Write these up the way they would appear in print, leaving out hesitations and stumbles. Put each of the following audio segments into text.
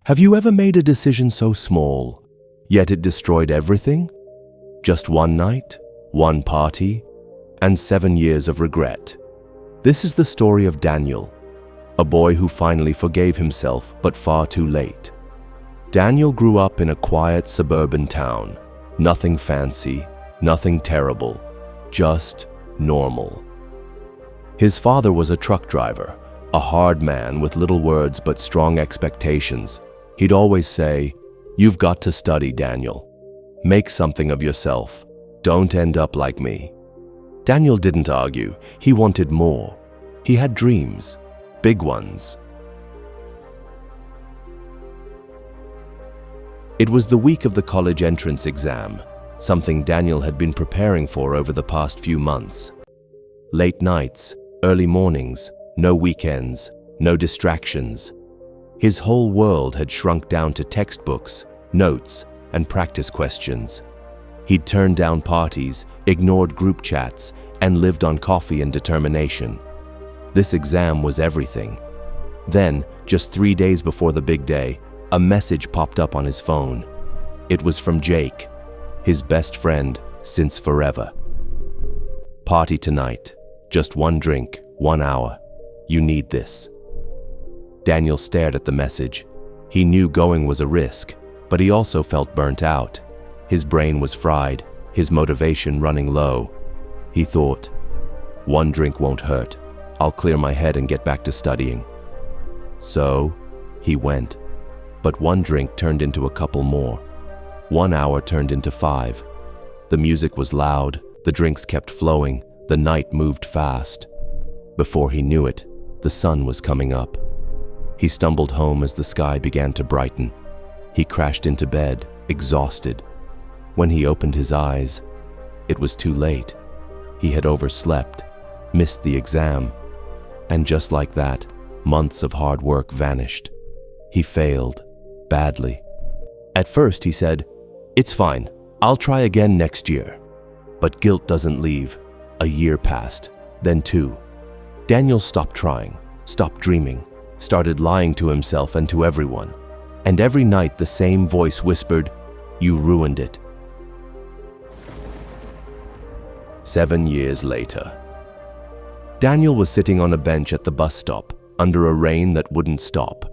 Have you ever made a decision so small, yet it destroyed everything? Just one night, one party, and 7 years of regret. This is the story of Daniel, a boy who finally forgave himself, but far too late. Daniel grew up in a quiet suburban town. Nothing fancy, nothing terrible, just normal. His father was a truck driver, a hard man with little words but strong expectations. He'd always say, "You've got to study, Daniel. Make something of yourself. Don't end up like me." Daniel didn't argue. He wanted more. He had dreams, big ones. It was the week of the college entrance exam, something Daniel had been preparing for over the past few months. Late nights, early mornings, no weekends, no distractions. His whole world had shrunk down to textbooks, notes, and practice questions. He'd turned down parties, ignored group chats, and lived on coffee and determination. This exam was everything. Then, just 3 days before the big day, a message popped up on his phone. It was from Jake, his best friend since forever. "Party tonight. Just one drink, 1 hour. You need this." Daniel stared at the message. He knew going was a risk, but he also felt burnt out. His brain was fried, his motivation running low. He thought, "One drink won't hurt. I'll clear my head and get back to studying." So, he went. But one drink turned into a couple more. 1 hour turned into 5. The music was loud, the drinks kept flowing, the night moved fast. Before he knew it, the sun was coming up. He stumbled home as the sky began to brighten. He crashed into bed, exhausted. When he opened his eyes, it was too late. He had overslept, missed the exam, and just like that, months of hard work vanished. He failed, badly. At first he said, "It's fine, I'll try again next year." But guilt doesn't leave. A year passed, then 2. Daniel stopped trying, stopped dreaming, started lying to himself and to everyone. And every night the same voice whispered, "You ruined it." 7 years later. Daniel was sitting on a bench at the bus stop, under a rain that wouldn't stop.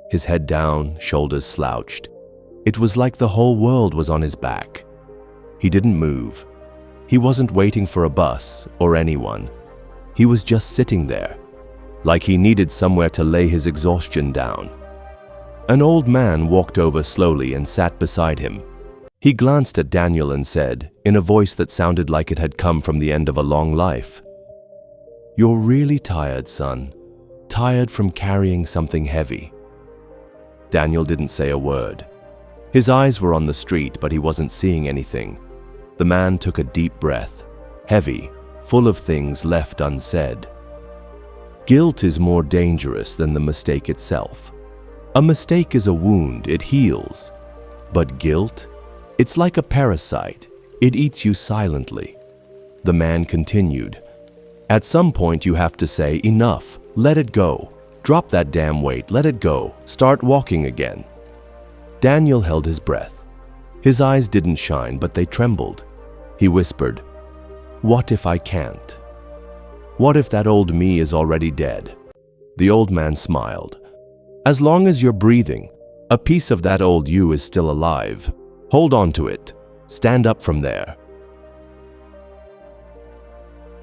His head down, shoulders slouched. It was like the whole world was on his back. He didn't move. He wasn't waiting for a bus or anyone. He was just sitting there, like he needed somewhere to lay his exhaustion down. An old man walked over slowly and sat beside him. He glanced at Daniel and said, in a voice that sounded like it had come from the end of a long life, "You're really tired, son. Tired from carrying something heavy." Daniel didn't say a word. His eyes were on the street, but he wasn't seeing anything. The man took a deep breath, heavy, full of things left unsaid. Guilt is more dangerous than the mistake itself. A mistake is a wound, it heals. But guilt? It's like a parasite. It eats you silently. The man continued, "At some point you have to say, enough, let it go. Drop that damn weight, let it go. Start walking again." Daniel held his breath. His eyes didn't shine, but they trembled. He whispered, "What if I can't? What if that old me is already dead?" The old man smiled. "As long as you're breathing, a piece of that old you is still alive. Hold on to it. Stand up from there."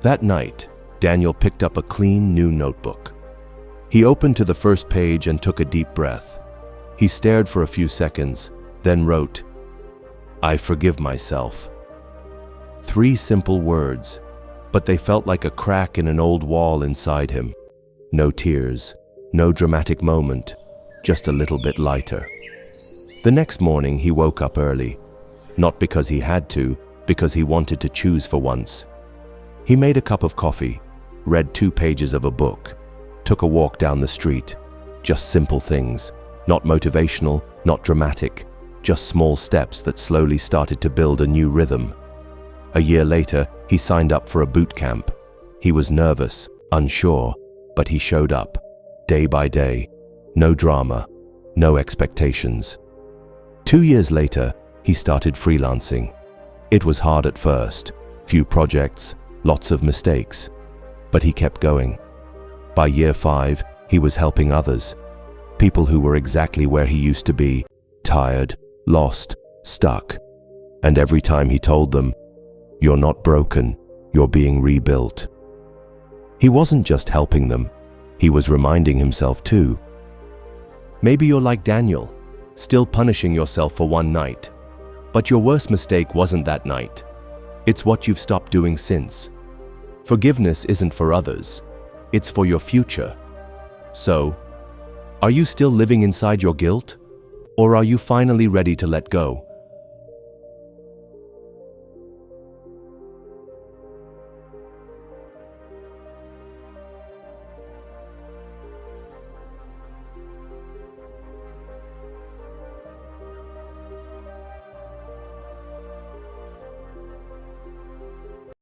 That night, Daniel picked up a clean new notebook. He opened to the first page and took a deep breath. He stared for a few seconds, then wrote, "I forgive myself." 3 simple words, but they felt like a crack in an old wall inside him. No tears, no dramatic moment, just a little bit lighter. The next morning he woke up early, not because he had to, because he wanted to choose for once. He made a cup of coffee, read 2 pages of a book, took a walk down the street. Just simple things, not motivational, not dramatic, just small steps that slowly started to build a new rhythm. A year later, he signed up for a boot camp. He was nervous, unsure, but he showed up, day by day. No drama, no expectations. 2 years later, he started freelancing. It was hard at first, few projects, lots of mistakes, but he kept going. By year 5, he was helping others, people who were exactly where he used to be, tired, lost, stuck. And every time he told them, "You're not broken, you're being rebuilt." He wasn't just helping them, he was reminding himself too. Maybe you're like Daniel, still punishing yourself for one night. But your worst mistake wasn't that night. It's what you've stopped doing since. Forgiveness isn't for others, it's for your future. So, are you still living inside your guilt? Or are you finally ready to let go?